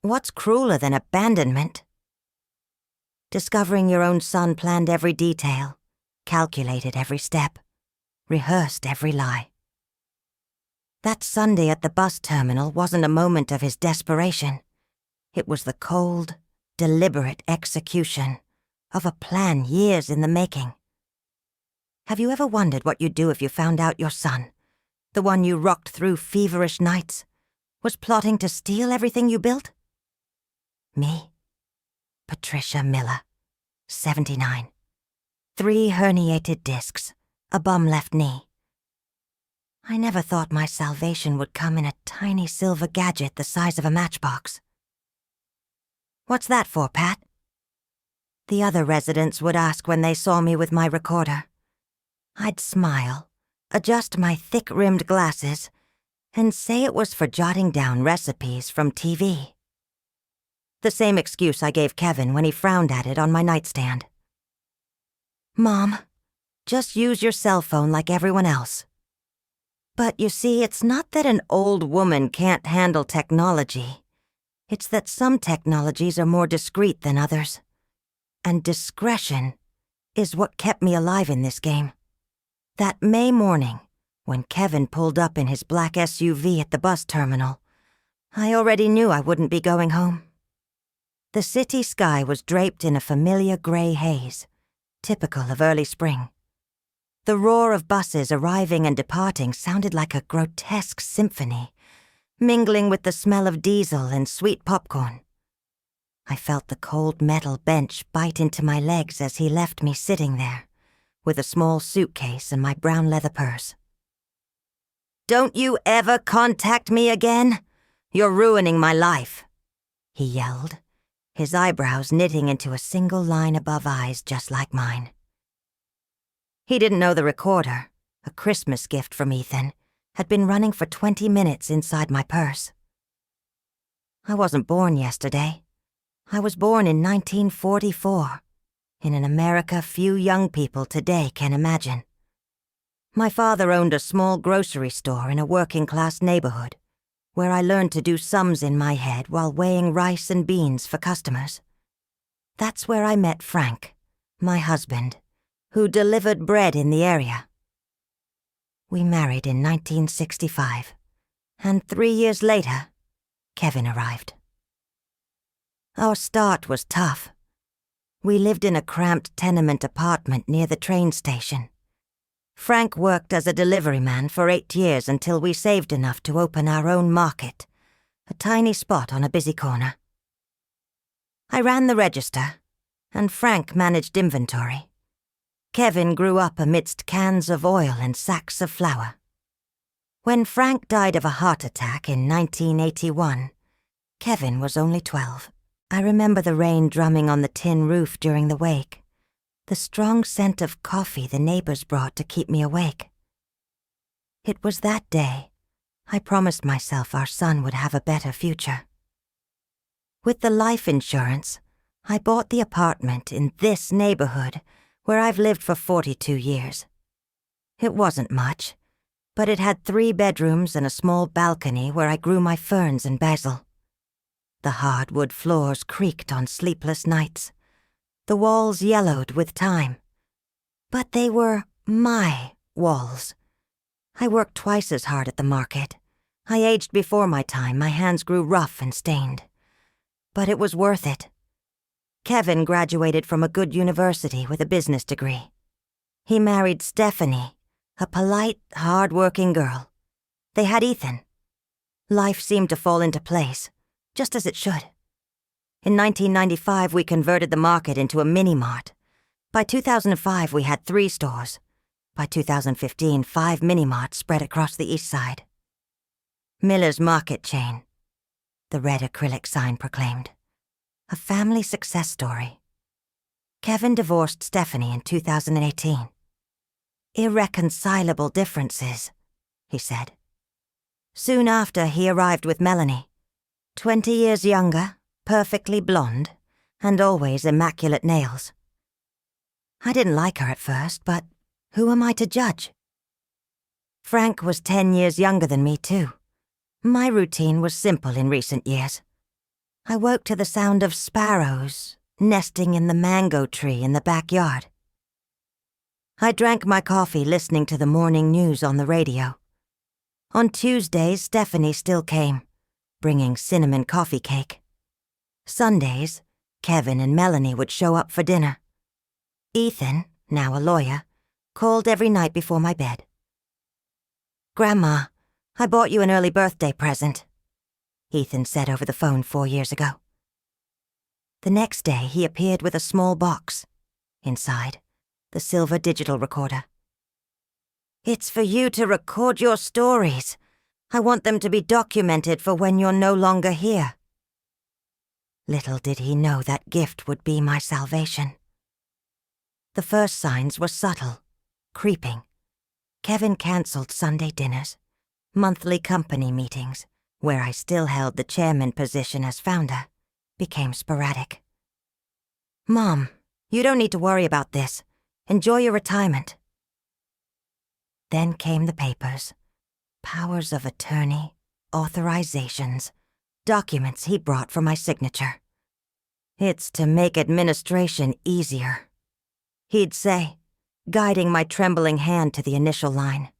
What's crueler than abandonment? Discovering your own son planned every detail, calculated every step, rehearsed every lie. That Sunday at the bus terminal wasn't a moment of his desperation. It was the cold, deliberate execution of a plan years in the making. Have you ever wondered what you'd do if you found out your son, the one you rocked through feverish nights, was plotting to steal everything you built? Me, Patricia Miller, 79. 3 herniated discs, a bum-left knee. I never thought my salvation would come in a tiny silver gadget the size of a matchbox. What's that for, Pat? The other residents would ask when they saw me with my recorder. I'd smile, adjust my thick-rimmed glasses, and say it was for jotting down recipes from TV. The same excuse I gave Kevin when he frowned at it on my nightstand. Mom, just use your cell phone like everyone else. But you see, it's not that an old woman can't handle technology. It's that some technologies are more discreet than others. And discretion is what kept me alive in this game. That May morning, when Kevin pulled up in his black SUV at the bus terminal, I already knew I wouldn't be going home. The city sky was draped in a familiar gray haze, typical of early spring. The roar of buses arriving and departing sounded like a grotesque symphony, mingling with the smell of diesel and sweet popcorn. I felt the cold metal bench bite into my legs as he left me sitting there, with a small suitcase and my brown leather purse. "Don't you ever contact me again? You're ruining my life," he yelled, his eyebrows knitting into a single line above eyes just like mine. He didn't know the recorder, a Christmas gift from Ethan, had been running for 20 minutes inside my purse. I wasn't born yesterday. I was born in 1944, in an America few young people today can imagine. My father owned a small grocery store in a working-class neighborhood, where I learned to do sums in my head while weighing rice and beans for customers. That's where I met Frank, my husband, who delivered bread in the area. We married in 1965, and 3 years later, Kevin arrived. Our start was tough. We lived in a cramped tenement apartment near the train station. Frank worked as a delivery man for 8 years until we saved enough to open our own market, a tiny spot on a busy corner. I ran the register, and Frank managed inventory. Kevin grew up amidst cans of oil and sacks of flour. When Frank died of a heart attack in 1981, Kevin was only 12. I remember the rain drumming on the tin roof during the wake, the strong scent of coffee the neighbors brought to keep me awake. It was that day I promised myself our son would have a better future. With the life insurance, I bought the apartment in this neighborhood where I've lived for 42 years. It wasn't much, but it had 3 bedrooms and a small balcony where I grew my ferns and basil. The hardwood floors creaked on sleepless nights. The walls yellowed with time. But they were my walls. I worked twice as hard at the market. I aged before my time, my hands grew rough and stained. But it was worth it. Kevin graduated from a good university with a business degree. He married Stephanie, a polite, hard-working girl. They had Ethan. Life seemed to fall into place, just as it should. In 1995, we converted the market into a mini-mart. By 2005, we had 3 stores. By 2015, 5 mini-marts spread across the east side. Miller's Market Chain, the red acrylic sign proclaimed. A family success story. Kevin divorced Stephanie in 2018. Irreconcilable differences, he said. Soon after, he arrived with Melanie, 20 years younger, perfectly blonde, and always immaculate nails. I didn't like her at first, but who am I to judge? Frank was 10 years younger than me, too. My routine was simple in recent years. I woke to the sound of sparrows nesting in the mango tree in the backyard. I drank my coffee listening to the morning news on the radio. On Tuesdays, Stephanie still came, bringing cinnamon coffee cake. Sundays, Kevin and Melanie would show up for dinner. Ethan, now a lawyer, called every night before my bed. "Grandma, I bought you an early birthday present," Ethan said over the phone 4 years ago. The next day, he appeared with a small box. Inside, the silver digital recorder. "It's for you to record your stories. I want them to be documented for when you're no longer here." Little did he know that gift would be my salvation. The first signs were subtle, creeping. Kevin cancelled Sunday dinners, monthly company meetings, where I still held the chairman position as founder, became sporadic. "Mom, you don't need to worry about this. Enjoy your retirement." Then came the papers. Powers of attorney, authorizations, documents he brought for my signature. "It's to make administration easier," he'd say, guiding my trembling hand to the initial line.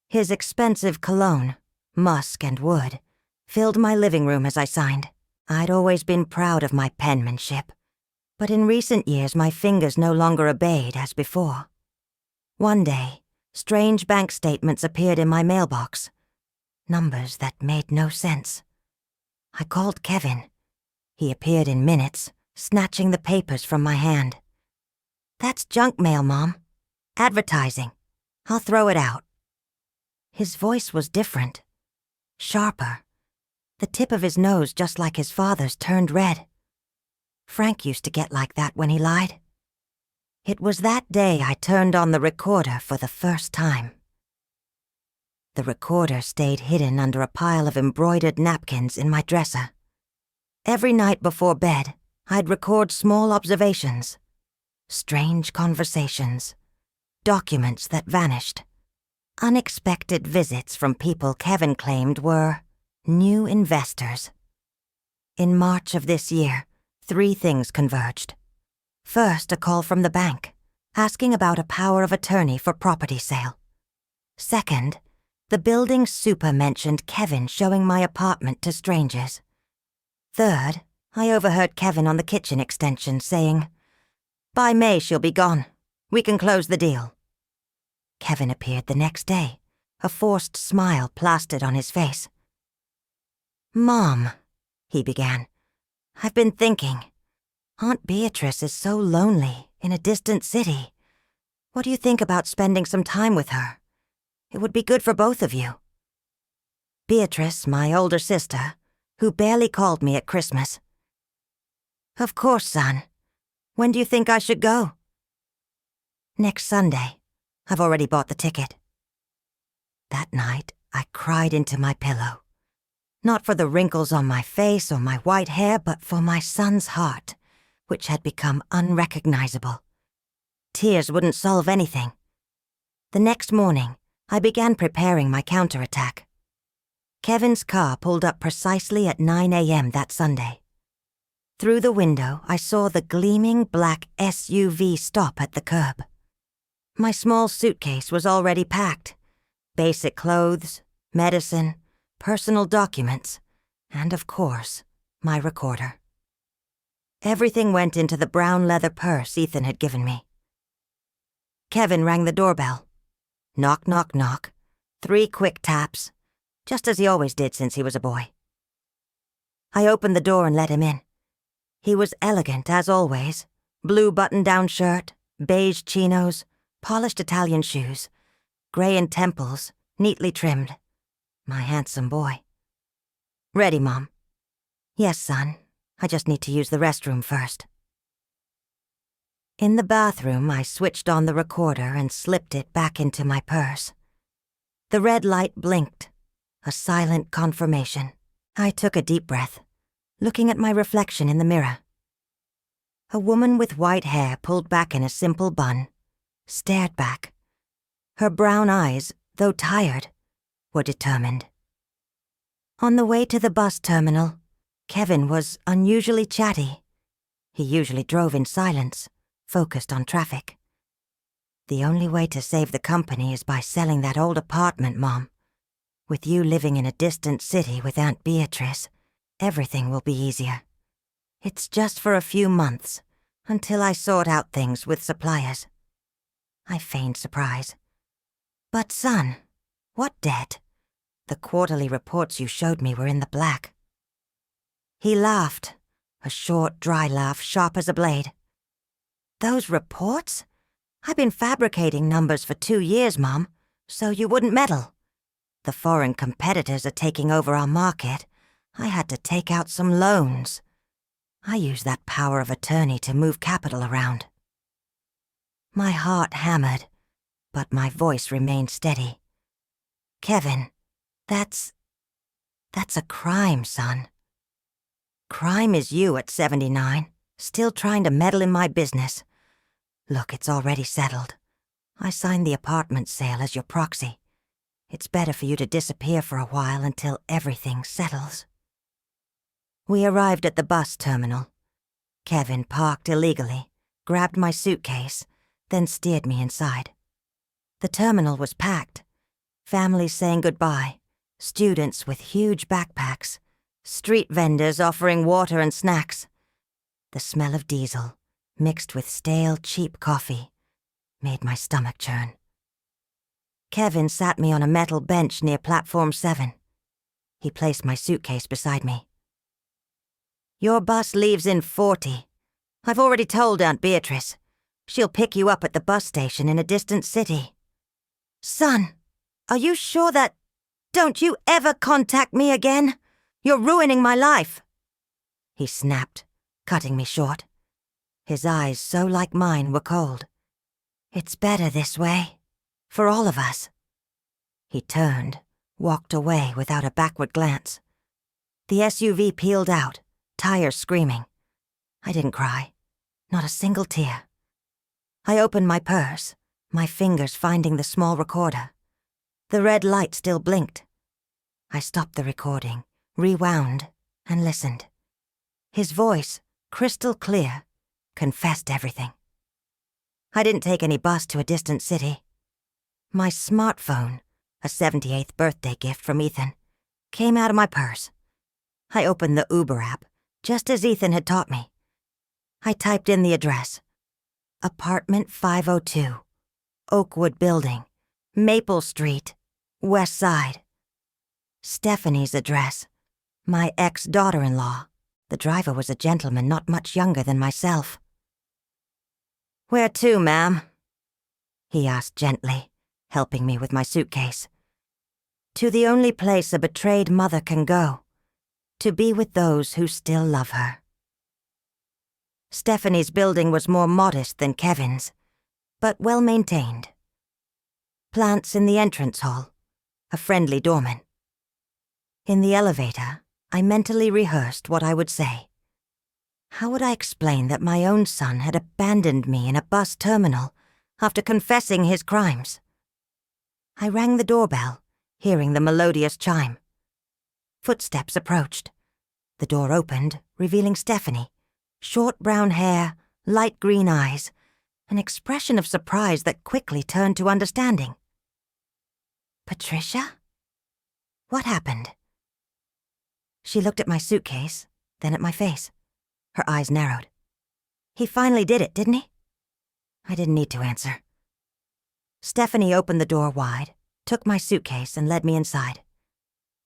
His expensive cologne, musk and wood, filled my living room as I signed. I'd always been proud of my penmanship, but in recent years my fingers no longer obeyed as before. One day, strange bank statements appeared in my mailbox, numbers that made no sense. I called Kevin. He appeared in minutes, snatching the papers from my hand. "That's junk mail, Mom. Advertising. I'll throw it out." His voice was different, sharper. The tip of his nose, just like his father's, turned red. Frank used to get like that when he lied. It was that day I turned on the recorder for the first time. The recorder stayed hidden under a pile of embroidered napkins in my dresser. Every night before bed, I'd record small observations, strange conversations, documents that vanished, unexpected visits from people Kevin claimed were new investors. In March of this year, 3 things converged. First, a call from the bank, asking about a power of attorney for property sale. Second, the building super mentioned Kevin showing my apartment to strangers. Third, I overheard Kevin on the kitchen extension saying, "By May she'll be gone. We can close the deal." Kevin appeared the next day, a forced smile plastered on his face. "Mom," he began, "I've been thinking. Aunt Beatrice is so lonely in a distant city. What do you think about spending some time with her? It would be good for both of you." Beatrice, my older sister, who barely called me at Christmas. "Of course, son. When do you think I should go?" "Next Sunday. I've already bought the ticket." That night, I cried into my pillow. Not for the wrinkles on my face or my white hair, but for my son's heart, which had become unrecognizable. Tears wouldn't solve anything. The next morning, I began preparing my counterattack. Kevin's car pulled up precisely at 9 a.m. that Sunday. Through the window, I saw the gleaming black SUV stop at the curb. My small suitcase was already packed. Basic clothes, medicine, personal documents, and of course, my recorder. Everything went into the brown leather purse Ethan had given me. Kevin rang the doorbell. Knock, knock, knock. 3 quick taps, just as he always did since he was a boy. I opened the door and let him in. He was elegant as always. Blue button-down shirt, beige chinos, polished Italian shoes, gray in temples, neatly trimmed. My handsome boy. "Ready, Mom?" "Yes, son. I just need to use the restroom first." In the bathroom, I switched on the recorder and slipped it back into my purse. The red light blinked, a silent confirmation. I took a deep breath, looking at my reflection in the mirror. A woman with white hair pulled back in a simple bun, stared back. Her brown eyes, though tired, were determined. On the way to the bus terminal, Kevin was unusually chatty. He usually drove in silence, focused on traffic. The only way to save the company is by selling that old apartment, Mom. With you living in a distant city with Aunt Beatrice, everything will be easier. It's just for a few months, until I sort out things with suppliers. I feigned surprise. But son, what debt? The quarterly reports you showed me were in the black. He laughed, a short, dry laugh sharp as a blade. Those reports? I've been fabricating numbers for 2 years, Mom, so you wouldn't meddle. The foreign competitors are taking over our market. I had to take out some loans. I use that power of attorney to move capital around. My heart hammered, but my voice remained steady. Kevin, that's a crime, son. Crime is you at 79, still trying to meddle in my business. Look, it's already settled. I signed the apartment sale as your proxy. It's better for you to disappear for a while until everything settles. We arrived at the bus terminal. Kevin parked illegally, grabbed my suitcase, then steered me inside. The terminal was packed. Families saying goodbye, students with huge backpacks, street vendors offering water and snacks. The smell of diesel, mixed with stale, cheap coffee, made my stomach churn. Kevin sat me on a metal bench near Platform 7. He placed my suitcase beside me. Your bus leaves in 40. I've already told Aunt Beatrice. She'll pick you up at the bus station in a distant city. Son, are you sure that... Don't you ever contact me again? You're ruining my life. He snapped, cutting me short. His eyes, so like mine, were cold. It's better this way. For all of us. He turned, walked away without a backward glance. The SUV peeled out, tires screaming. I didn't cry. Not a single tear. I opened my purse, my fingers finding the small recorder. The red light still blinked. I stopped the recording, rewound, and listened. His voice, crystal clear, confessed everything. I didn't take any bus to a distant city. My smartphone, a 78th birthday gift from Ethan, came out of my purse. I opened the Uber app, just as Ethan had taught me. I typed in the address. Apartment 502, Oakwood Building, Maple Street, West Side. Stephanie's address. My ex-daughter-in-law. The driver was a gentleman not much younger than myself. Where to, ma'am? He asked gently, helping me with my suitcase. To the only place a betrayed mother can go. To be with those who still love her. Stephanie's building was more modest than Kevin's, but well-maintained. Plants in the entrance hall. A friendly doorman. In the elevator, I mentally rehearsed what I would say. How would I explain that my own son had abandoned me in a bus terminal after confessing his crimes? I rang the doorbell, hearing the melodious chime. Footsteps approached. The door opened, revealing Stephanie. Short brown hair, light green eyes, an expression of surprise that quickly turned to understanding. Patricia? What happened? She looked at my suitcase, then at my face. Her eyes narrowed. He finally did it, didn't he? I didn't need to answer. Stephanie opened the door wide, took my suitcase, and led me inside.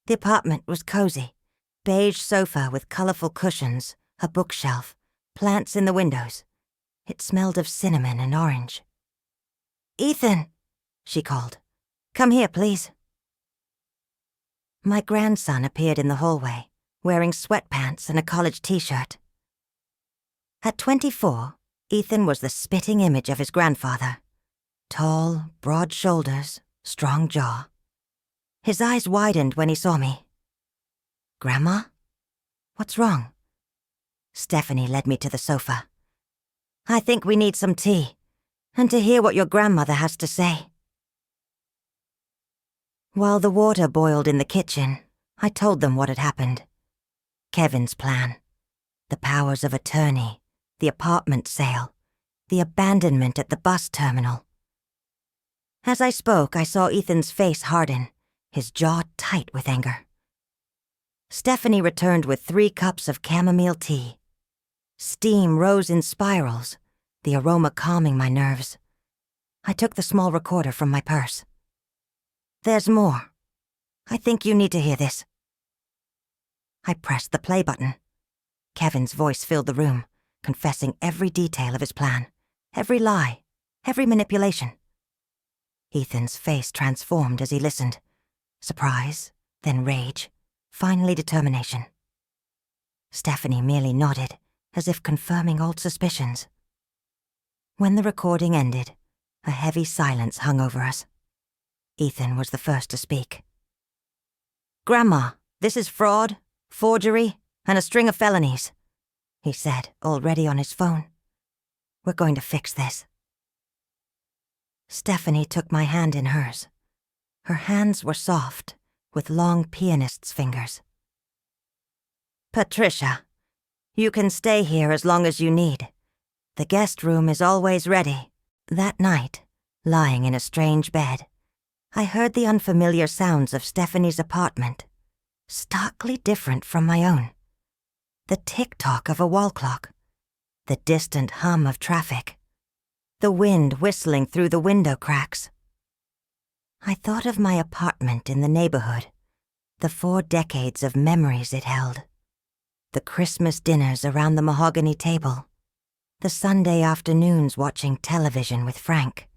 The apartment was cozy. Beige sofa with colorful cushions, a bookshelf, plants in the windows. It smelled of cinnamon and orange. Ethan, she called. Come here, please. My grandson appeared in the hallway, wearing sweatpants and a college t-shirt. At 24, Ethan was the spitting image of his grandfather. Tall, broad shoulders, strong jaw. His eyes widened when he saw me. Grandma? What's wrong? Stephanie led me to the sofa. I think we need some tea, and to hear what your grandmother has to say. While the water boiled in the kitchen, I told them what had happened. Kevin's plan. The powers of attorney, the apartment sale, the abandonment at the bus terminal. As I spoke, I saw Ethan's face harden, his jaw tight with anger. Stephanie returned with 3 cups of chamomile tea. Steam rose in spirals, the aroma calming my nerves. I took the small recorder from my purse. "There's more. I think you need to hear this." I pressed the play button. Kevin's voice filled the room, confessing every detail of his plan, every lie, every manipulation. Ethan's face transformed as he listened. Surprise, then rage, finally determination. Stephanie merely nodded, as if confirming old suspicions. When the recording ended, a heavy silence hung over us. Ethan was the first to speak. "Grandma, this is fraud, forgery, and a string of felonies," he said, already on his phone. "We're going to fix this." Stephanie took my hand in hers. Her hands were soft, with long pianist's fingers. "Patricia, you can stay here as long as you need. The guest room is always ready." That night, lying in a strange bed, I heard the unfamiliar sounds of Stephanie's apartment, starkly different from my own. The tick-tock of a wall clock, the distant hum of traffic, the wind whistling through the window cracks. I thought of my apartment in the neighborhood, the 4 decades of memories it held, the Christmas dinners around the mahogany table, the Sunday afternoons watching television with Frank,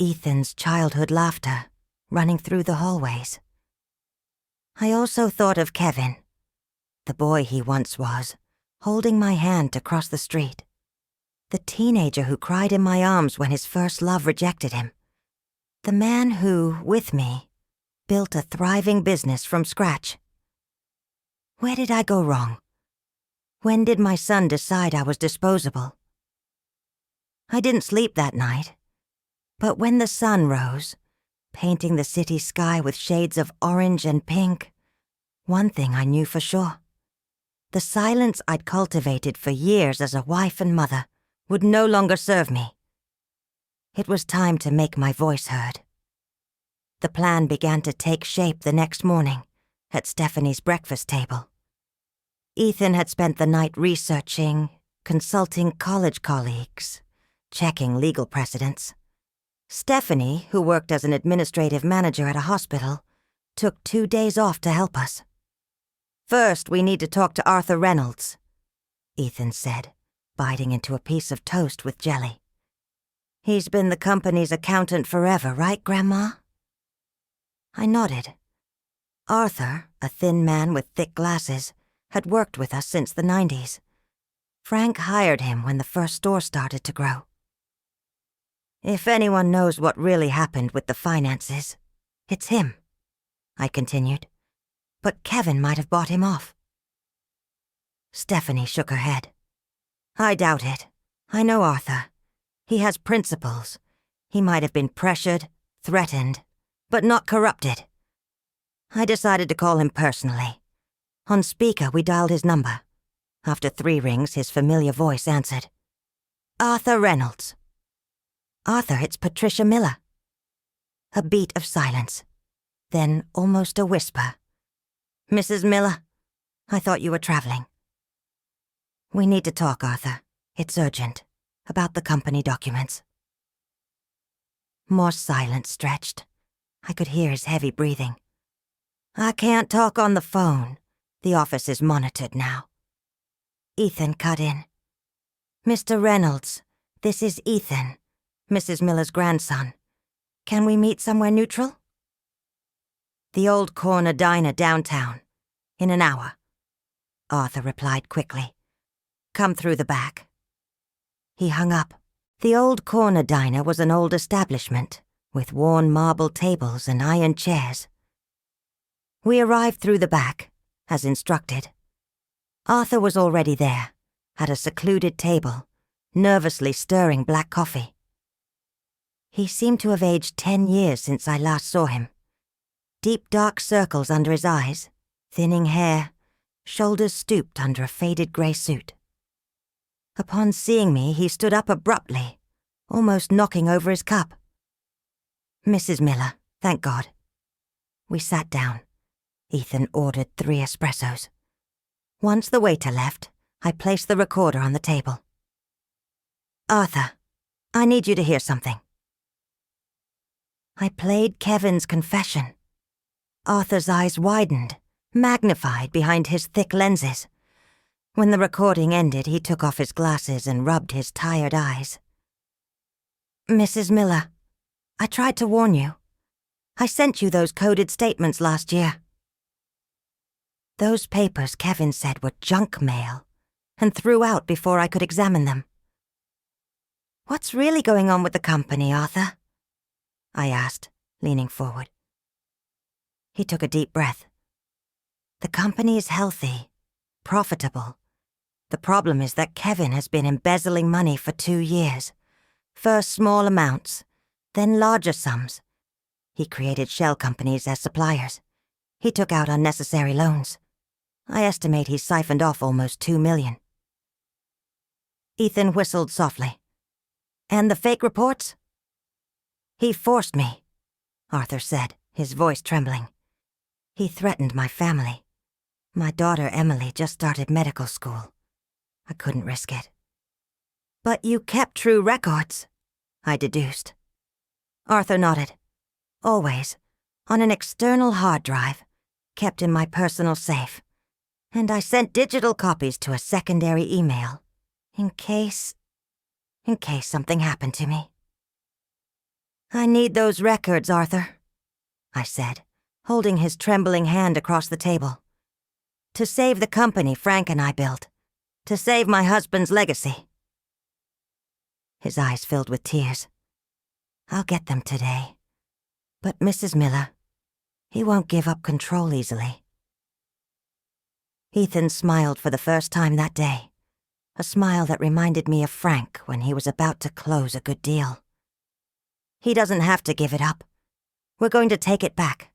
Ethan's childhood laughter running through the hallways. I also thought of Kevin, the boy he once was, holding my hand to cross the street, the teenager who cried in my arms when his first love rejected him, the man who, with me, built a thriving business from scratch. Where did I go wrong? When did my son decide I was disposable? I didn't sleep that night, but when the sun rose, painting the city sky with shades of orange and pink, one thing I knew for sure. The silence I'd cultivated for years as a wife and mother would no longer serve me. It was time to make my voice heard. The plan began to take shape the next morning at Stephanie's breakfast table. Ethan had spent the night researching, consulting college colleagues, checking legal precedents. Stephanie, who worked as an administrative manager at a hospital, took 2 days off to help us. "First, we need to talk to Arthur Reynolds," Ethan said, biting into a piece of toast with jelly. "He's been the company's accountant forever, right, Grandma?" I nodded. Arthur, a thin man with thick glasses, had worked with us since the 90s. Frank hired him when the first store started to grow. "If anyone knows what really happened with the finances, it's him," I continued. "But Kevin might have bought him off." Stephanie shook her head. "I doubt it. I know Arthur. He has principles. He might have been pressured, threatened, but not corrupted." I decided to call him personally. On speaker, we dialed his number. After 3 rings, his familiar voice answered. "Arthur Reynolds." "Arthur, it's Patricia Miller." A beat of silence, then almost a whisper. "Mrs. Miller, I thought you were traveling." "We need to talk, Arthur. It's urgent. About the company documents." More silence stretched. I could hear his heavy breathing. "I can't talk on the phone. The office is monitored now." Ethan cut in. "Mr. Reynolds, this is Ethan, Mrs. Miller's grandson. Can we meet somewhere neutral?" "The Old Corner Diner downtown. In an hour," Arthur replied quickly. "Come through the back." He hung up. The Old Corner Diner was an old establishment, with worn marble tables and iron chairs. We arrived through the back, as instructed. Arthur was already there, at a secluded table, nervously stirring black coffee. He seemed to have aged 10 years since I last saw him. Deep dark circles under his eyes, thinning hair, shoulders stooped under a faded grey suit. Upon seeing me, he stood up abruptly, almost knocking over his cup. "Mrs. Miller, thank God." We sat down. Ethan ordered 3 espressos. Once the waiter left, I placed the recorder on the table. "Arthur, I need you to hear something." I played Kevin's confession. Arthur's eyes widened, magnified behind his thick lenses. When the recording ended, he took off his glasses and rubbed his tired eyes. "Mrs. Miller, I tried to warn you. I sent you those coded statements last year. Those papers Kevin said were junk mail, and threw out before I could examine them. What's really going on with the company, Arthur?" I asked, leaning forward. He took a deep breath. "The company is healthy, profitable. The problem is that Kevin has been embezzling money for 2 years. First small amounts, then larger sums. He created shell companies as suppliers. He took out unnecessary loans. I estimate he siphoned off almost $2 million. Ethan whistled softly. "And the fake reports?" "He forced me," Arthur said, his voice trembling. "He threatened my family. My daughter Emily just started medical school. I couldn't risk it." "But you kept true records," I deduced. Arthur nodded. "Always, on an external hard drive, kept in my personal safe. And I sent digital copies to a secondary email, in case something happened to me." "I need those records, Arthur," I said, holding his trembling hand across the table. "To save the company Frank and I built. To save my husband's legacy." His eyes filled with tears. "I'll get them today. But Mrs. Miller, he won't give up control easily." Ethan smiled for the first time that day, a smile that reminded me of Frank when he was about to close a good deal. "He doesn't have to give it up. We're going to take it back."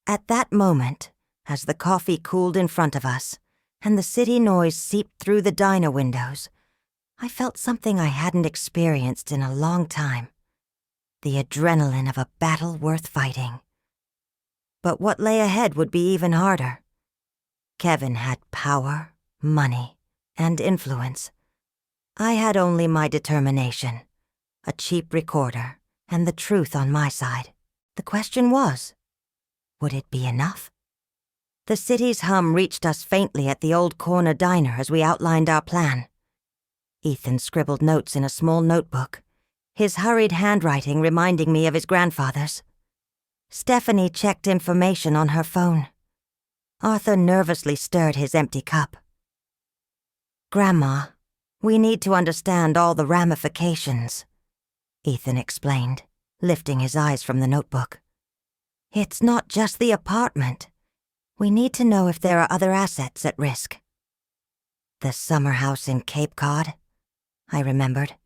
At that moment, as the coffee cooled in front of us and the city noise seeped through the diner windows, I felt something I hadn't experienced in a long time. The adrenaline of a battle worth fighting. But what lay ahead would be even harder. Kevin had power, money, and influence. I had only my determination, a cheap recorder, and the truth on my side. The question was, would it be enough? The city's hum reached us faintly at the old corner diner as we outlined our plan. Ethan scribbled notes in a small notebook, his hurried handwriting reminding me of his grandfather's. Stephanie checked information on her phone. Arthur nervously stirred his empty cup. "Grandma, we need to understand all the ramifications," Ethan explained, lifting his eyes from the notebook. "It's not just the apartment. We need to know if there are other assets at risk." "The summer house in Cape Cod," I remembered.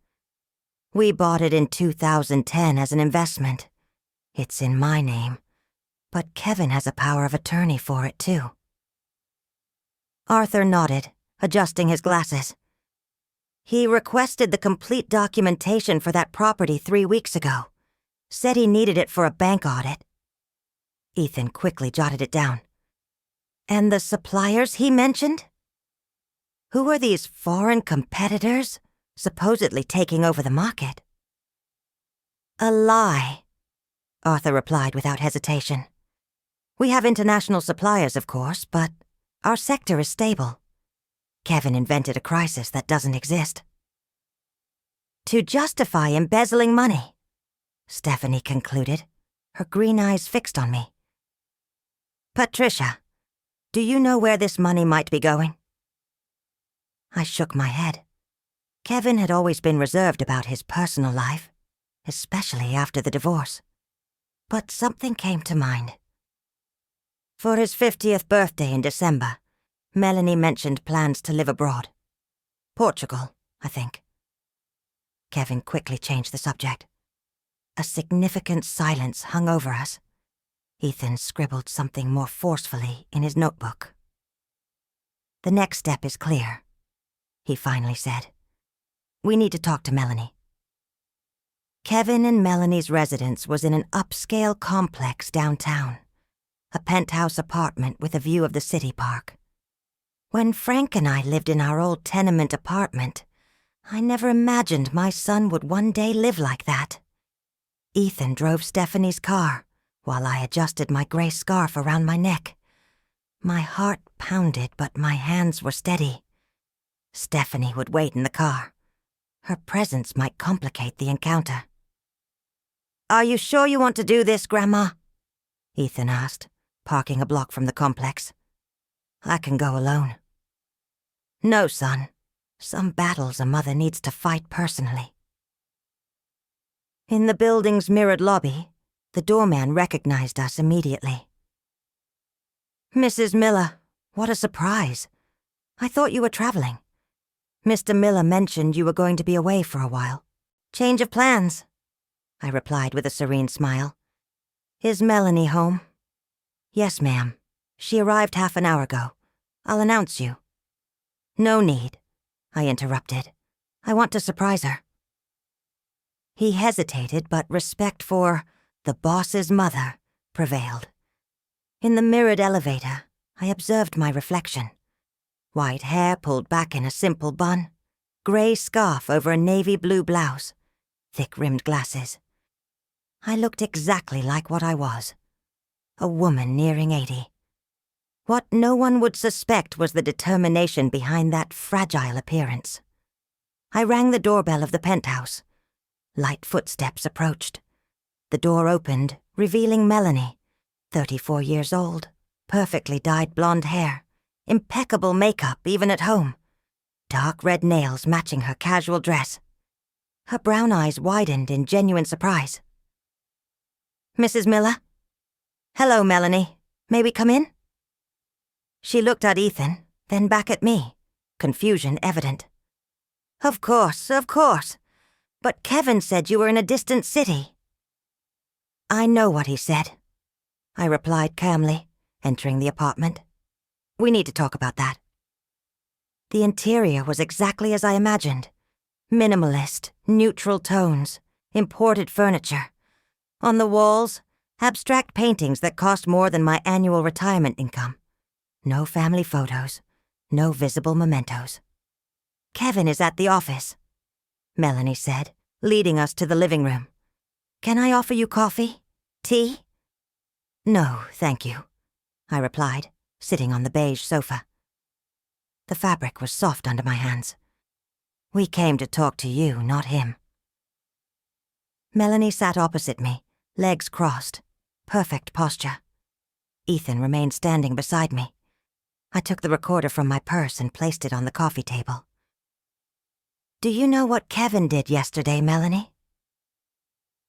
"We bought it in 2010 as an investment. It's in my name, but Kevin has a power of attorney for it, too." Arthur nodded, adjusting his glasses. "He requested the complete documentation for that property 3 weeks ago. Said he needed it for a bank audit." Ethan quickly jotted it down. "And the suppliers he mentioned? Who are these foreign competitors supposedly taking over the market?" "A lie," Arthur replied without hesitation. "We have international suppliers, of course, but our sector is stable. Kevin invented a crisis that doesn't exist." "To justify embezzling money," Stephanie concluded, her green eyes fixed on me. "Patricia, do you know where this money might be going?" I shook my head. Kevin had always been reserved about his personal life, especially after the divorce. But something came to mind. For his 50th birthday in December, Melanie mentioned plans to live abroad. Portugal, I think. Kevin quickly changed the subject. A significant silence hung over us. Ethan scribbled something more forcefully in his notebook. "The next step is clear," he finally said. "We need to talk to Melanie." Kevin and Melanie's residence was in an upscale complex downtown, a penthouse apartment with a view of the city park. When Frank and I lived in our old tenement apartment, I never imagined my son would one day live like that. Ethan drove Stephanie's car while I adjusted my gray scarf around my neck. My heart pounded, but my hands were steady. Stephanie would wait in the car. Her presence might complicate the encounter. "Are you sure you want to do this, Grandma?" Ethan asked, parking a block from the complex. "I can go alone." "No, son. Some battles a mother needs to fight personally." In the building's mirrored lobby, the doorman recognized us immediately. "Mrs. Miller, what a surprise. I thought you were traveling. Mr. Miller mentioned you were going to be away for a while." "Change of plans," I replied with a serene smile. "Is Melanie home?" "Yes, ma'am. She arrived half an hour ago. I'll announce you." "No need," I interrupted. "I want to surprise her." He hesitated, but respect for the boss's mother prevailed. In the mirrored elevator, I observed my reflection. White hair pulled back in a simple bun, gray scarf over a navy blue blouse, thick-rimmed glasses. I looked exactly like what I was, a woman nearing 80. What no one would suspect was the determination behind that fragile appearance. I rang the doorbell of the penthouse. Light footsteps approached. The door opened, revealing Melanie, 34 years old, perfectly dyed blonde hair, impeccable makeup even at home, dark red nails matching her casual dress. Her brown eyes widened in genuine surprise. "Mrs. Miller?" "Hello, Melanie. May we come in?" She looked at Ethan, then back at me, confusion evident. Of course. But Kevin said you were in a distant city." "I know what he said," I replied calmly, entering the apartment. "We need to talk about that." The interior was exactly as I imagined. Minimalist, neutral tones, imported furniture. On the walls, abstract paintings that cost more than my annual retirement income. No family photos, no visible mementos. "Kevin is at the office," Melanie said, leading us to the living room. "Can I offer you coffee? Tea?" "No, thank you," I replied, sitting on the beige sofa. The fabric was soft under my hands. "We came to talk to you, not him." Melanie sat opposite me, legs crossed, perfect posture. Ethan remained standing beside me. I took the recorder from my purse and placed it on the coffee table. "Do you know what Kevin did yesterday, Melanie?"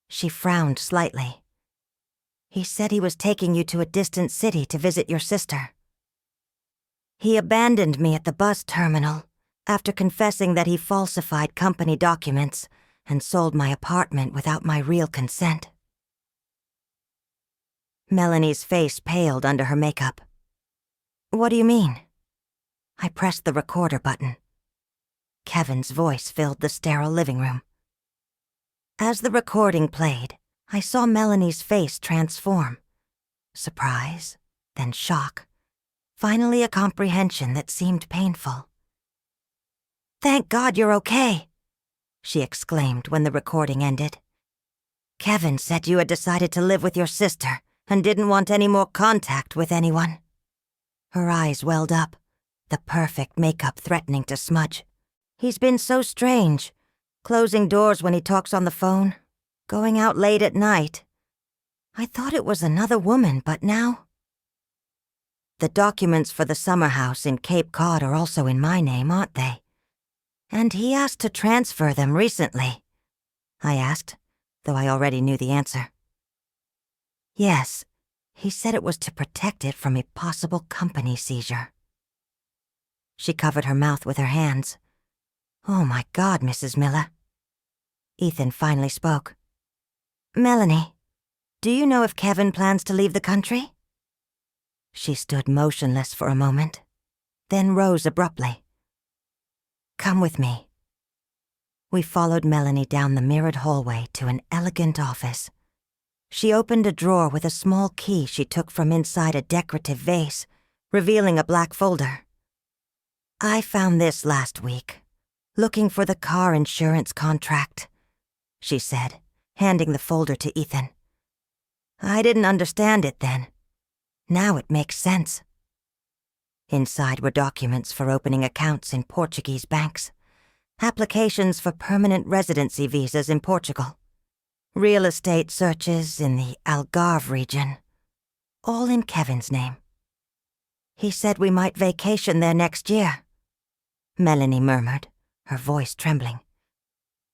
She frowned slightly. "He said he was taking you to a distant city to visit your sister. He abandoned me at the bus terminal after confessing that he falsified company documents and sold my apartment without my real consent." Melanie's face paled under her makeup. "What do you mean?" I pressed the recorder button. Kevin's voice filled the sterile living room. As the recording played, I saw Melanie's face transform. Surprise, then shock, finally a comprehension that seemed painful. "Thank God you're okay," she exclaimed when the recording ended. "Kevin said you had decided to live with your sister and didn't want any more contact with anyone." Her eyes welled up, the perfect makeup threatening to smudge. "He's been so strange, closing doors when he talks on the phone, going out late at night. I thought it was another woman, but now—" "The documents for the summer house in Cape Cod are also in my name, aren't they? And he asked to transfer them recently," I asked, though I already knew the answer. "Yes, he said it was to protect it from a possible company seizure." She covered her mouth with her hands. "Oh my God, Mrs. Miller." Ethan finally spoke. "Melanie, Do you know if Kevin plans to leave the country? She stood motionless for a moment, then rose abruptly. Come with me. We followed Melanie down the mirrored hallway to an elegant office. She opened a drawer with a small key she took from inside a decorative vase, revealing a black folder. I found this last week, looking for the car insurance contract, she said, handing the folder to Ethan. I didn't understand it then. Now it makes sense. Inside were documents for opening accounts in Portuguese banks, applications for permanent residency visas in Portugal, real estate searches in the Algarve region, all in Kevin's name. He said we might vacation there next year, Melanie murmured, her voice trembling.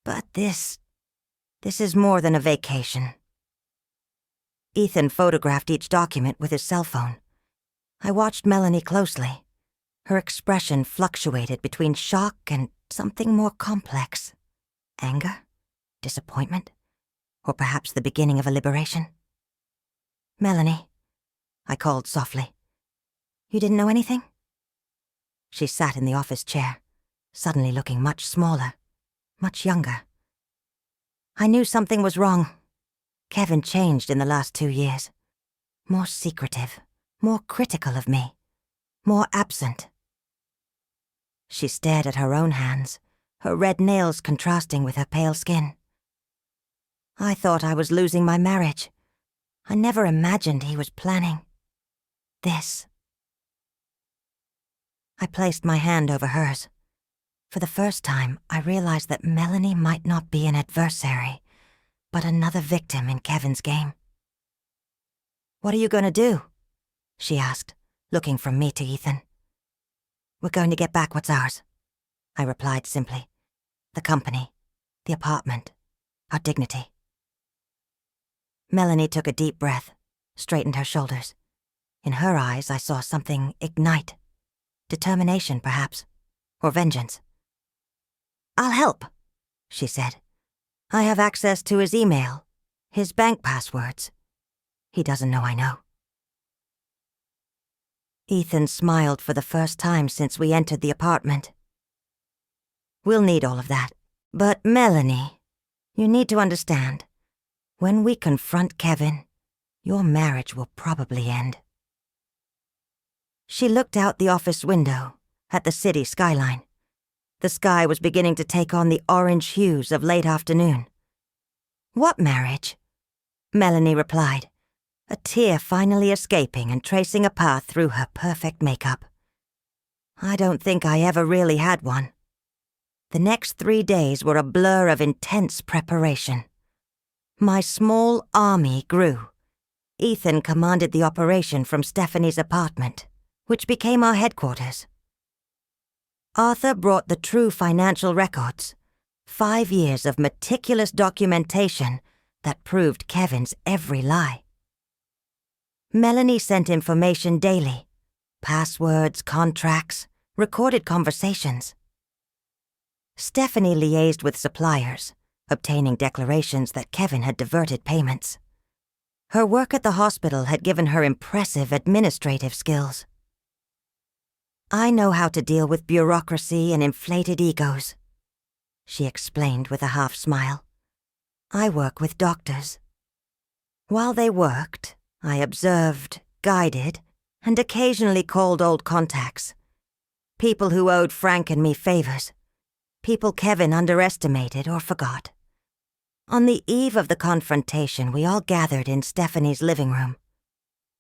But this is more than a vacation. Ethan photographed each document with his cell phone. I watched Melanie closely. Her expression fluctuated between shock and something more complex. Anger? Disappointment? Or perhaps the beginning of a liberation? Melanie, I called softly. You didn't know anything? She sat in the office chair, suddenly looking much smaller, much younger. I knew something was wrong. Kevin changed in the last 2 years. More secretive, more critical of me, more absent. She stared at her own hands, her red nails contrasting with her pale skin. I thought I was losing my marriage. I never imagined he was planning this. I placed my hand over hers. For the first time, I realized that Melanie might not be an adversary, but another victim in Kevin's game. What are you going to do? She asked, looking from me to Ethan. We're going to get back what's ours, I replied simply. The company, the apartment, our dignity. Melanie took a deep breath, straightened her shoulders. In her eyes, I saw something ignite. Determination, perhaps, or vengeance. I'll help, she said. I have access to his email, his bank passwords. He doesn't know I know. Ethan smiled for the first time since we entered the apartment. We'll need all of that. But Melanie, you need to understand, when we confront Kevin, your marriage will probably end. She looked out the office window, at the city skyline. The sky was beginning to take on the orange hues of late afternoon. What marriage? Melanie replied, a tear finally escaping and tracing a path through her perfect makeup. I don't think I ever really had one. The next 3 days were a blur of intense preparation. My small army grew. Ethan commanded the operation from Stephanie's apartment, which became our headquarters. Arthur brought the true financial records, 5 years of meticulous documentation that proved Kevin's every lie. Melanie sent information daily, passwords, contracts, recorded conversations. Stephanie liaised with suppliers, obtaining declarations that Kevin had diverted payments. Her work at the hospital had given her impressive administrative skills. I know how to deal with bureaucracy and inflated egos, she explained with a half smile. I work with doctors. While they worked, I observed, guided, and occasionally called old contacts. People who owed Frank and me favors. People Kevin underestimated or forgot. On the eve of the confrontation, we all gathered in Stephanie's living room.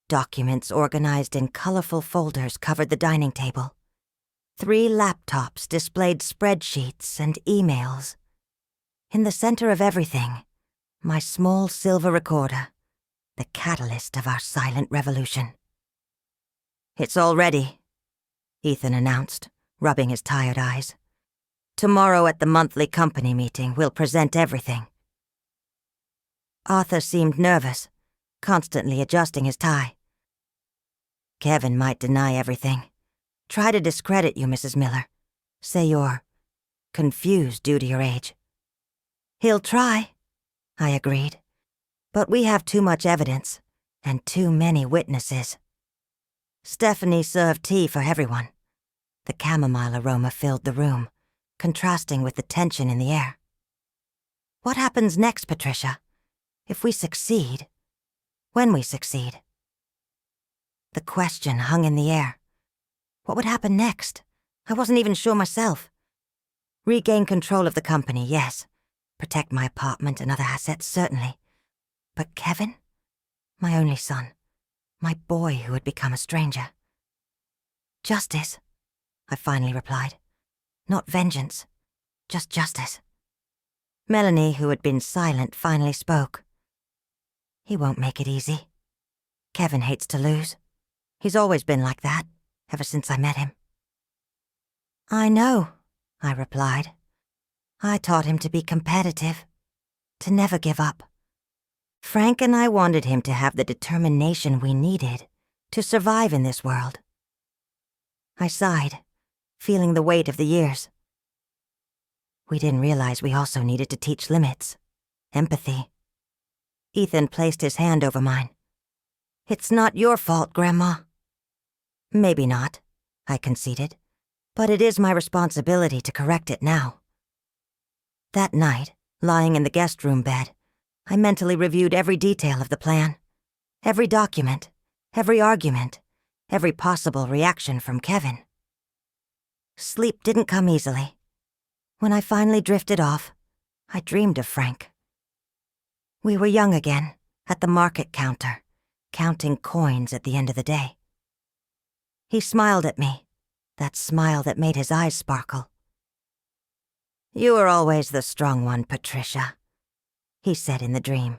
Documents organized in colorful folders covered the dining table. 3 laptops displayed spreadsheets and emails. In the center of everything, my small silver recorder, the catalyst of our silent revolution. It's all ready, Ethan announced, rubbing his tired eyes. Tomorrow at the monthly company meeting, we'll present everything. Arthur seemed nervous, constantly adjusting his tie. Kevin might deny everything. Try to discredit you, Mrs. Miller. Say you're confused due to your age. He'll try, I agreed. But we have too much evidence, and too many witnesses. Stephanie served tea for everyone. The chamomile aroma filled the room, contrasting with the tension in the air. What happens next, Patricia? If we succeed? When we succeed? The question hung in the air. What would happen next? I wasn't even sure myself. Regain control of the company, yes. Protect my apartment and other assets, certainly. But Kevin? My only son. My boy who had become a stranger. Justice, I finally replied. Not vengeance, just justice. Melanie, who had been silent, finally spoke. He won't make it easy. Kevin hates to lose. He's always been like that, ever since I met him. I know, I replied. I taught him to be competitive, to never give up. Frank and I wanted him to have the determination we needed to survive in this world. I sighed, feeling the weight of the years. We didn't realize we also needed to teach limits, empathy. Ethan placed his hand over mine. It's not your fault, Grandma. Maybe not, I conceded, but it is my responsibility to correct it now. That night, lying in the guest room bed, I mentally reviewed every detail of the plan, every document, every argument, every possible reaction from Kevin. Sleep didn't come easily. When I finally drifted off, I dreamed of Frank. We were young again, at the market counter, counting coins at the end of the day. He smiled at me, that smile that made his eyes sparkle. You were always the strong one, Patricia, he said in the dream.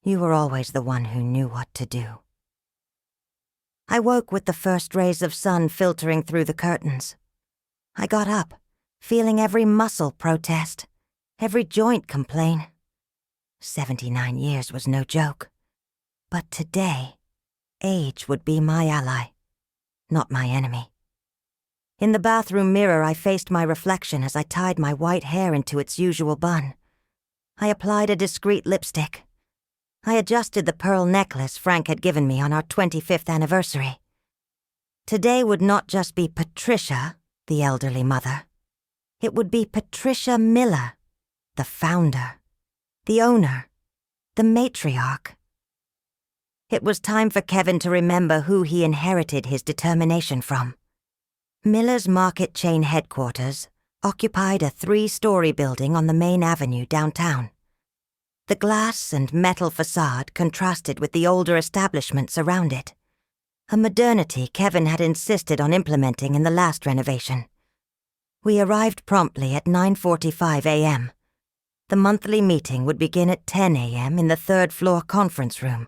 You were always the one who knew what to do. I woke with the first rays of sun filtering through the curtains. I got up, feeling every muscle protest, every joint complain. 79 years was no joke. But today, age would be my ally, not my enemy. In the bathroom mirror, I faced my reflection as I tied my white hair into its usual bun. I applied a discreet lipstick. I adjusted the pearl necklace Frank had given me on our 25th anniversary. Today would not just be Patricia, the elderly mother. It would be Patricia Miller, the founder, the owner, the matriarch. It was time for Kevin to remember who he inherited his determination from. Miller's Market Chain headquarters occupied a 3-story building on the main avenue downtown. The glass and metal facade contrasted with the older establishments around it, a modernity Kevin had insisted on implementing in the last renovation. We arrived promptly at 9:45 a.m. The monthly meeting would begin at 10 a.m. in the 3rd-floor conference room.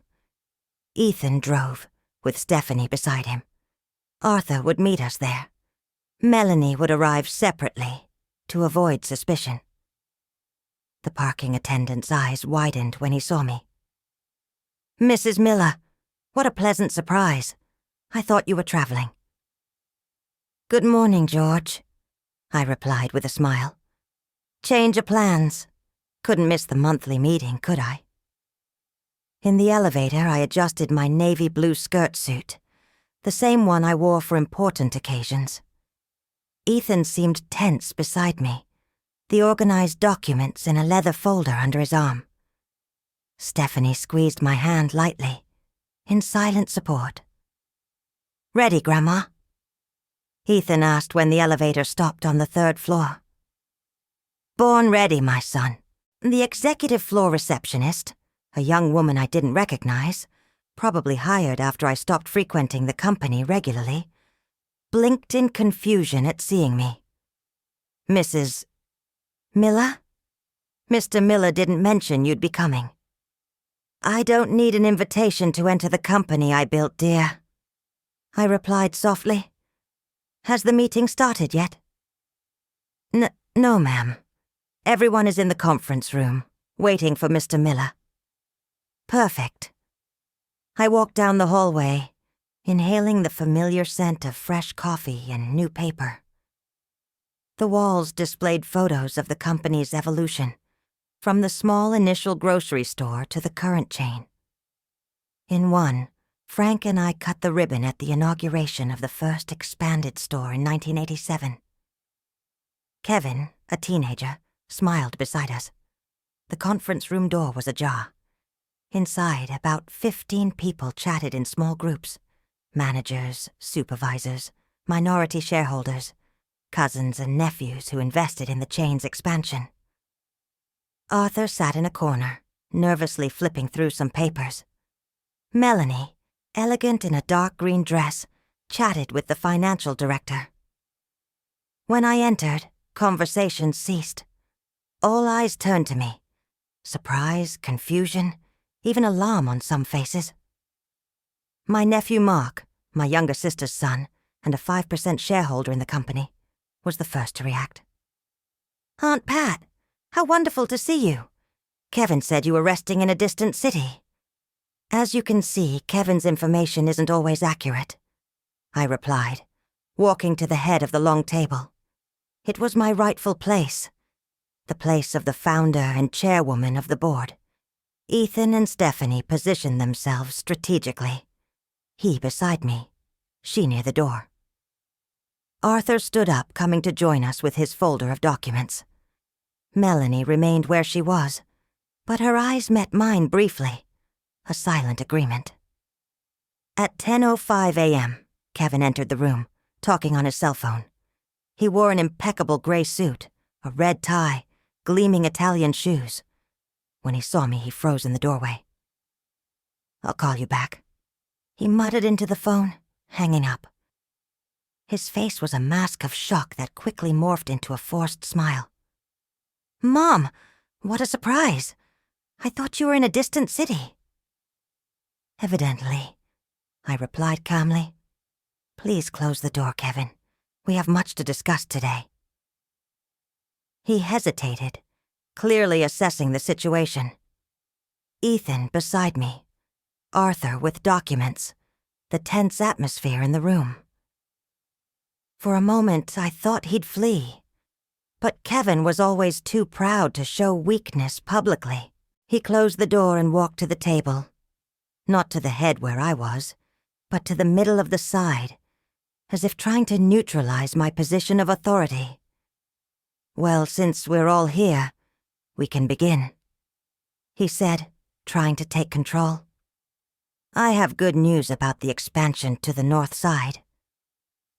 Ethan drove, with Stephanie beside him. Arthur would meet us there. Melanie would arrive separately, to avoid suspicion. The parking attendant's eyes widened when he saw me. Mrs. Miller, what a pleasant surprise. I thought you were traveling. Good morning, George, I replied with a smile. Change of plans. Couldn't miss the monthly meeting, could I? In the elevator, I adjusted my navy blue skirt suit, the same one I wore for important occasions. Ethan seemed tense beside me, the organized documents in a leather folder under his arm. Stephanie squeezed my hand lightly, in silent support. Ready, Grandma? Ethan asked when the elevator stopped on the 3rd floor. Born ready, my son. The executive floor receptionist, a young woman I didn't recognize, probably hired after I stopped frequenting the company regularly, blinked in confusion at seeing me. Mrs. Miller? Mr. Miller didn't mention you'd be coming. I don't need an invitation to enter the company I built, dear, I replied softly. Has the meeting started yet? No, ma'am. Everyone is in the conference room, waiting for Mr. Miller. Perfect. I walked down the hallway, inhaling the familiar scent of fresh coffee and new paper. The walls displayed photos of the company's evolution, from the small initial grocery store to the current chain. In one, Frank and I cut the ribbon at the inauguration of the first expanded store in 1987. Kevin, a teenager, smiled beside us. The conference room door was ajar. Inside, about 15 people chatted in small groups. Managers, supervisors, minority shareholders, cousins and nephews who invested in the chain's expansion. Arthur sat in a corner, nervously flipping through some papers. Melanie, elegant in a dark green dress, chatted with the financial director. When I entered, conversation ceased. All eyes turned to me. Surprise, confusion, even alarm on some faces. My nephew Mark, my younger sister's son, and a 5% shareholder in the company, was the first to react. "Aunt Pat, how wonderful to see you. Kevin said you were resting in a distant city." "As you can see, Kevin's information isn't always accurate," I replied, walking to the head of the long table. It was my rightful place, the place of the founder and chairwoman of the board. Ethan and Stephanie positioned themselves strategically. He beside me, she near the door. Arthur stood up, coming to join us with his folder of documents. Melanie remained where she was, but her eyes met mine briefly, a silent agreement. At 10:05 a.m., Kevin entered the room, talking on his cell phone. He wore an impeccable gray suit, a red tie, gleaming Italian shoes. When he saw me, he froze in the doorway. "I'll call you back," he muttered into the phone, hanging up. His face was a mask of shock that quickly morphed into a forced smile. "Mom, what a surprise! I thought you were in a distant city." "Evidently," I replied calmly. "Please close the door, Kevin. We have much to discuss today." He hesitated, clearly assessing the situation. Ethan beside me, Arthur with documents, the tense atmosphere in the room. For a moment, I thought he'd flee. But Kevin was always too proud to show weakness publicly. He closed the door and walked to the table. Not to the head where I was, but to the middle of the side, as if trying to neutralize my position of authority. "Well, since we're all here, we can begin," he said, trying to take control. "I have good news about the expansion to the north side."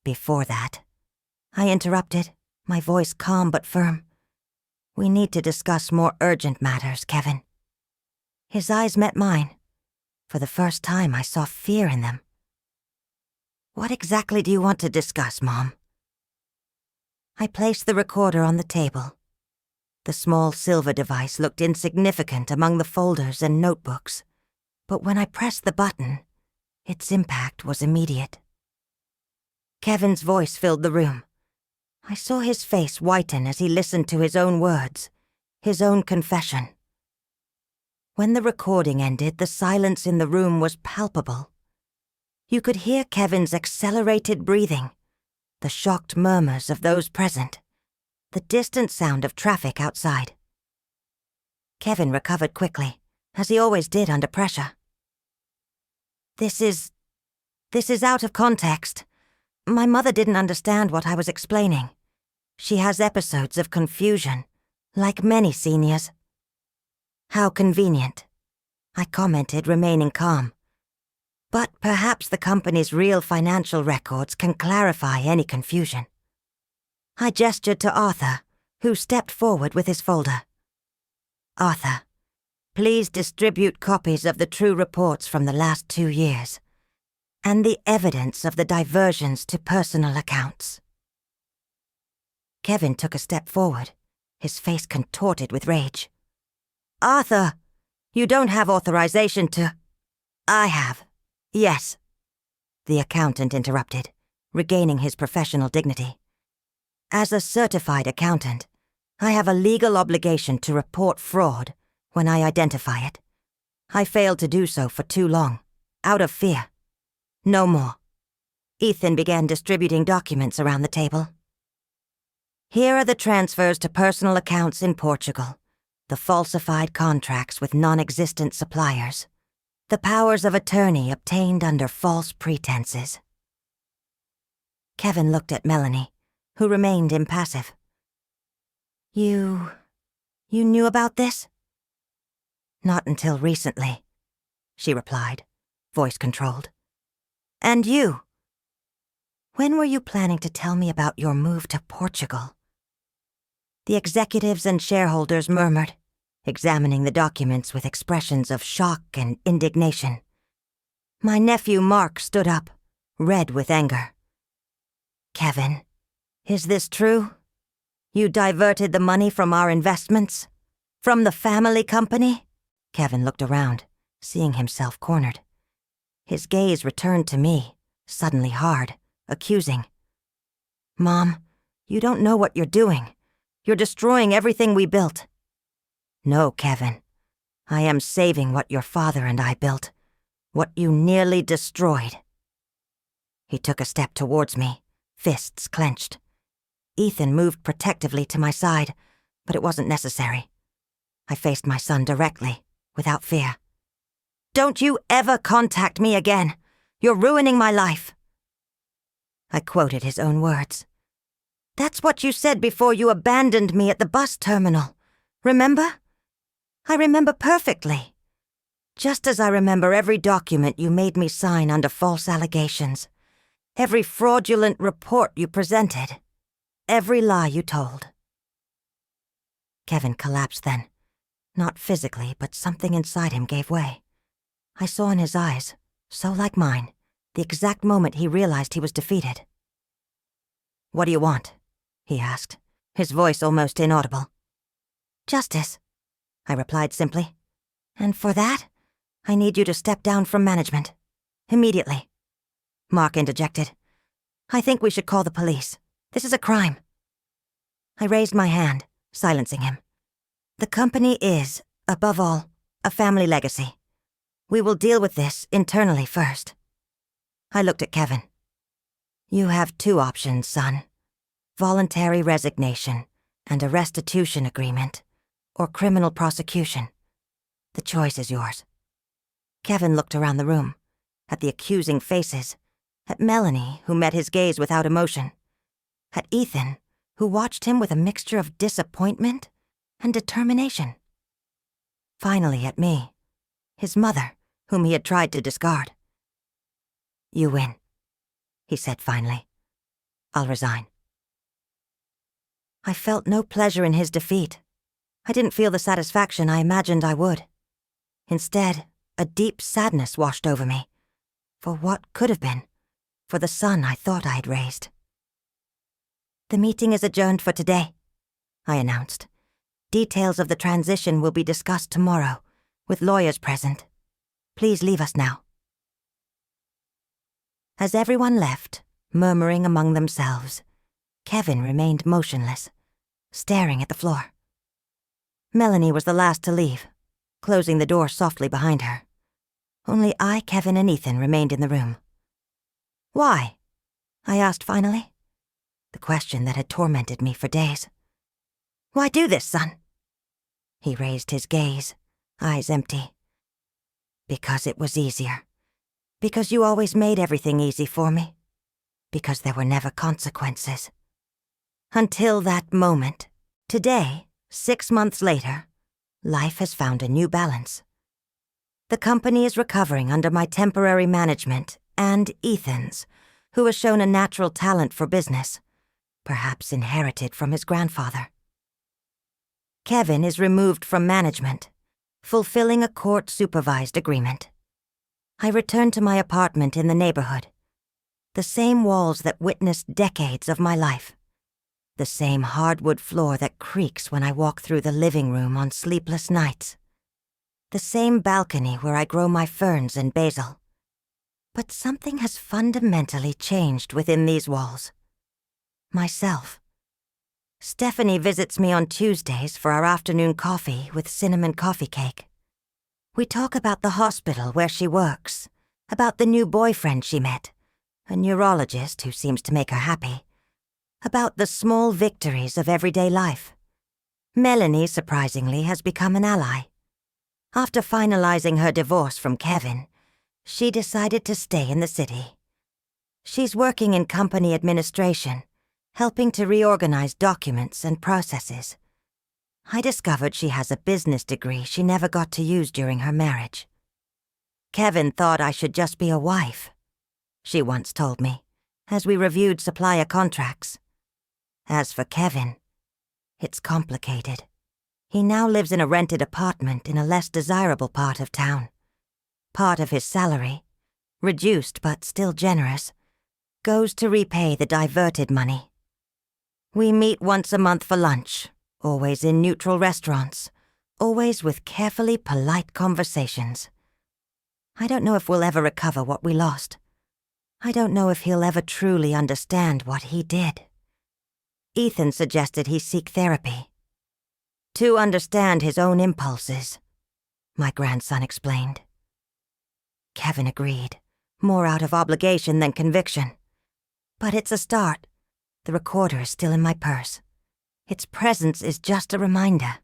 "Before that," I interrupted, my voice calm but firm, "we need to discuss more urgent matters, Kevin." His eyes met mine. For the first time, I saw fear in them. "What exactly do you want to discuss, Mom?" I placed the recorder on the table. The small silver device looked insignificant among the folders and notebooks, but when I pressed the button, its impact was immediate. Kevin's voice filled the room. I saw his face whiten as he listened to his own words, his own confession. When the recording ended, the silence in the room was palpable. You could hear Kevin's accelerated breathing, the shocked murmurs of those present, the distant sound of traffic outside. Kevin recovered quickly, as he always did under pressure. This is out of context. My mother didn't understand what I was explaining. She has episodes of confusion, like many seniors." "How convenient," I commented, remaining calm. "But perhaps the company's real financial records can clarify any confusion." I gestured to Arthur, who stepped forward with his folder. "Arthur, please distribute copies of the true reports from the last 2 years, and the evidence of the diversions to personal accounts." Kevin took a step forward, his face contorted with rage. "Arthur, you don't have authorization to—" "I have, yes," the accountant interrupted, regaining his professional dignity. "As a certified accountant, I have a legal obligation to report fraud when I identify it. I failed to do so for too long, out of fear. No more." Ethan began distributing documents around the table. "Here are the transfers to personal accounts in Portugal. The falsified contracts with non-existent suppliers. The powers of attorney obtained under false pretenses. Kevin looked at Melanie, who remained impassive. You knew about this? Not until recently, she replied, voice controlled. And you? When were you planning to tell me about your move to Portugal? The executives and shareholders murmured, examining the documents with expressions of shock and indignation. My nephew Mark stood up, red with anger. Kevin, is this true? You diverted the money from our investments? From the family company? Kevin looked around, seeing himself cornered. His gaze returned to me, suddenly hard, accusing. Mom, you don't know what you're doing. You're destroying everything we built. No, Kevin. I am saving what your father and I built. What you nearly destroyed. He took a step towards me, fists clenched. Ethan moved protectively to my side, but it wasn't necessary. I faced my son directly, without fear. Don't you ever contact me again. You're ruining my life. I quoted his own words. That's what you said before you abandoned me at the bus terminal. Remember? I remember perfectly. Just as I remember every document you made me sign under false allegations. Every fraudulent report you presented. Every lie you told. Kevin collapsed then. Not physically, but something inside him gave way. I saw in his eyes, so like mine, the exact moment he realized he was defeated. What do you want? He asked, his voice almost inaudible. Justice, I replied simply. And for that, I need you to step down from management. Immediately. Mark interjected. I think we should call the police. This is a crime. I raised my hand, silencing him. The company is, above all, a family legacy. We will deal with this internally first. I looked at Kevin. You have two options, son. Voluntary resignation and a restitution agreement, or criminal prosecution. The choice is yours. Kevin looked around the room, at the accusing faces, at Melanie, who met his gaze without emotion, at Ethan, who watched him with a mixture of disappointment and determination. Finally at me, his mother, whom he had tried to discard. You win, he said finally. I'll resign. I felt no pleasure in his defeat. I didn't feel the satisfaction I imagined I would. Instead, a deep sadness washed over me. For what could have been. For the son I thought I had raised. The meeting is adjourned for today, I announced. Details of the transition will be discussed tomorrow, with lawyers present. Please leave us now. As everyone left, murmuring among themselves, Kevin remained motionless, staring at the floor. Melanie was the last to leave, closing the door softly behind her. Only I, Kevin, and Ethan remained in the room. Why? I asked finally. The question that had tormented me for days. Why do this, son? He raised his gaze, eyes empty. Because it was easier. Because you always made everything easy for me. Because there were never consequences. Until that moment, today, 6 months later, life has found a new balance. The company is recovering under my temporary management and Ethan's, who has shown a natural talent for business, perhaps inherited from his grandfather. Kevin is removed from management, fulfilling a court-supervised agreement. I return to my apartment in the neighborhood. The same walls that witnessed decades of my life. The same hardwood floor that creaks when I walk through the living room on sleepless nights. The same balcony where I grow my ferns and basil. But something has fundamentally changed within these walls. Myself. Stephanie visits me on Tuesdays for our afternoon coffee with cinnamon coffee cake. We talk about the hospital where she works, about the new boyfriend she met, a neurologist who seems to make her happy, about the small victories of everyday life. Melanie, surprisingly, has become an ally. After finalizing her divorce from Kevin, she decided to stay in the city. She's working in company administration, helping to reorganize documents and processes. I discovered she has a business degree she never got to use during her marriage. Kevin thought I should just be a wife, she once told me, as we reviewed supplier contracts. As for Kevin, it's complicated. He now lives in a rented apartment in a less desirable part of town. Part of his salary, reduced but still generous, goes to repay the diverted money. We meet once a month for lunch, always in neutral restaurants, always with carefully polite conversations. I don't know if we'll ever recover what we lost. I don't know if he'll ever truly understand what he did. Ethan suggested he seek therapy. To understand his own impulses, my grandson explained. Kevin agreed, more out of obligation than conviction. But it's a start. The recorder is still in my purse. Its presence is just a reminder.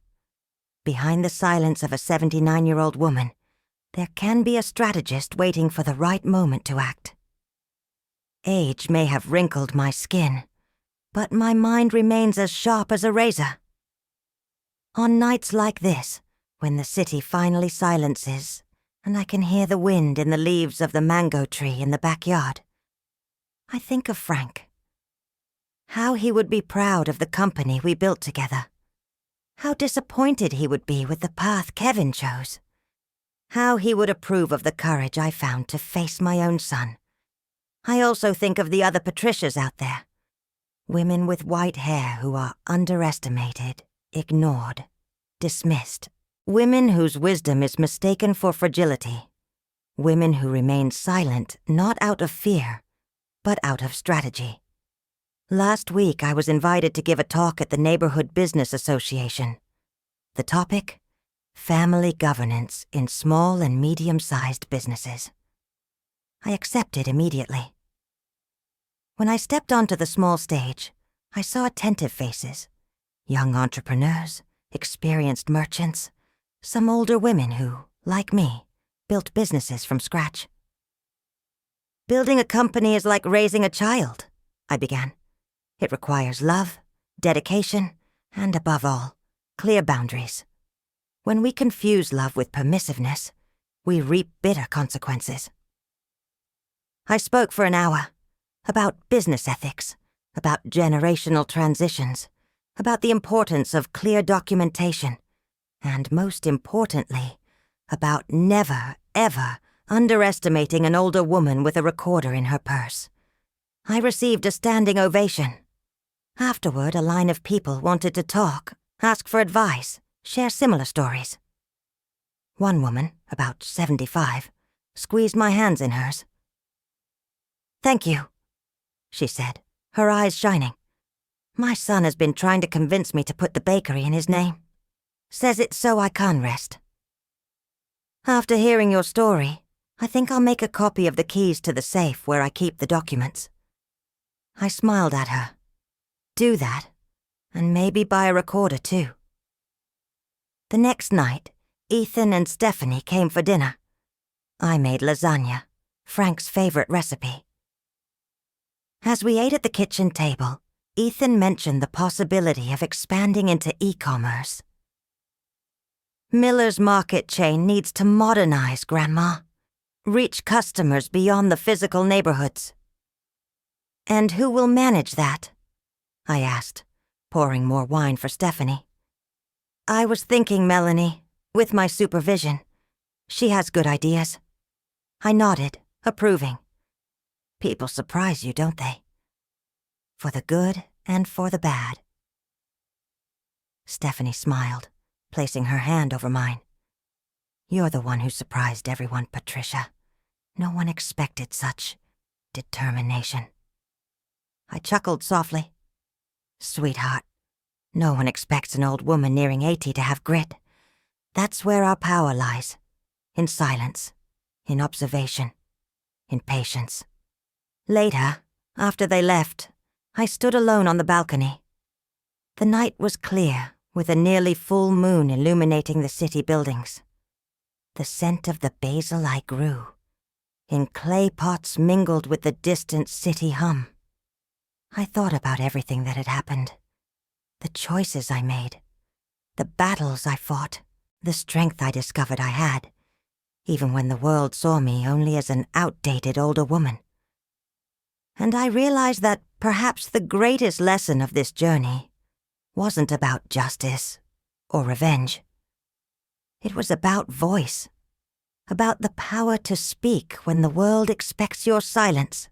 Behind the silence of a 79-year-old woman, there can be a strategist waiting for the right moment to act. Age may have wrinkled my skin, but my mind remains as sharp as a razor. On nights like this, when the city finally silences and I can hear the wind in the leaves of the mango tree in the backyard, I think of Frank. How he would be proud of the company we built together. How disappointed he would be with the path Kevin chose. How he would approve of the courage I found to face my own son. I also think of the other Patricias out there. Women with white hair who are underestimated, ignored, dismissed. Women whose wisdom is mistaken for fragility. Women who remain silent not out of fear, but out of strategy. Last week I was invited to give a talk at the Neighborhood Business Association. The topic? Family governance in small and medium-sized businesses. I accepted immediately. When I stepped onto the small stage, I saw attentive faces. Young entrepreneurs, experienced merchants, some older women who, like me, built businesses from scratch. Building a company is like raising a child, I began. It requires love, dedication, and above all, clear boundaries. When we confuse love with permissiveness, we reap bitter consequences. I spoke for an hour about business ethics, about generational transitions, about the importance of clear documentation, and most importantly, about never, ever underestimating an older woman with a recorder in her purse. I received a standing ovation. Afterward, a line of people wanted to talk, ask for advice, share similar stories. One woman, about 75, squeezed my hands in hers. "Thank you," she said, her eyes shining. "My son has been trying to convince me to put the bakery in his name. Says it's so I can rest. After hearing your story, I think I'll make a copy of the keys to the safe where I keep the documents." I smiled at her. Do that, and maybe buy a recorder too. The next night, Ethan and Stephanie came for dinner. I made lasagna, Frank's favorite recipe. As we ate at the kitchen table, Ethan mentioned the possibility of expanding into e-commerce. "Miller's market chain needs to modernize, Grandma. Reach customers beyond the physical neighborhoods." "And who will manage that?" I asked, pouring more wine for Stephanie. "I was thinking, Melanie, with my supervision. She has good ideas." I nodded, approving. People surprise you, don't they? For the good and for the bad. Stephanie smiled, placing her hand over mine. "You're the one who surprised everyone, Patricia. No one expected such determination." I chuckled softly. "Sweetheart, no one expects an old woman nearing 80 to have grit. That's where our power lies. In silence, in observation, in patience." Later, after they left, I stood alone on the balcony. The night was clear, with a nearly full moon illuminating the city buildings. The scent of the basil I grew, in clay pots mingled with the distant city hum. I thought about everything that had happened, the choices I made, the battles I fought, the strength I discovered I had, even when the world saw me only as an outdated older woman. And I realized that perhaps the greatest lesson of this journey wasn't about justice or revenge. It was about voice, about the power to speak when the world expects your silence,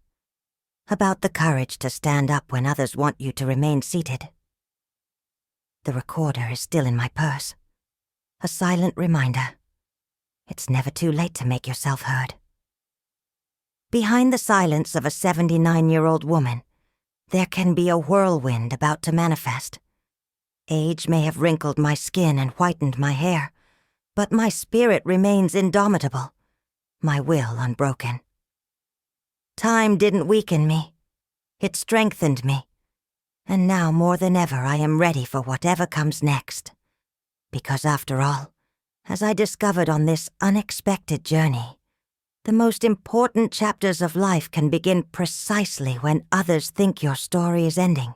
about the courage to stand up when others want you to remain seated. The recorder is still in my purse, a silent reminder. It's never too late to make yourself heard. Behind the silence of a 79-year-old woman, there can be a whirlwind about to manifest. Age may have wrinkled my skin and whitened my hair, but my spirit remains indomitable, my will unbroken. Time didn't weaken me. It strengthened me. And now more than ever I am ready for whatever comes next. Because after all, as I discovered on this unexpected journey, the most important chapters of life can begin precisely when others think your story is ending.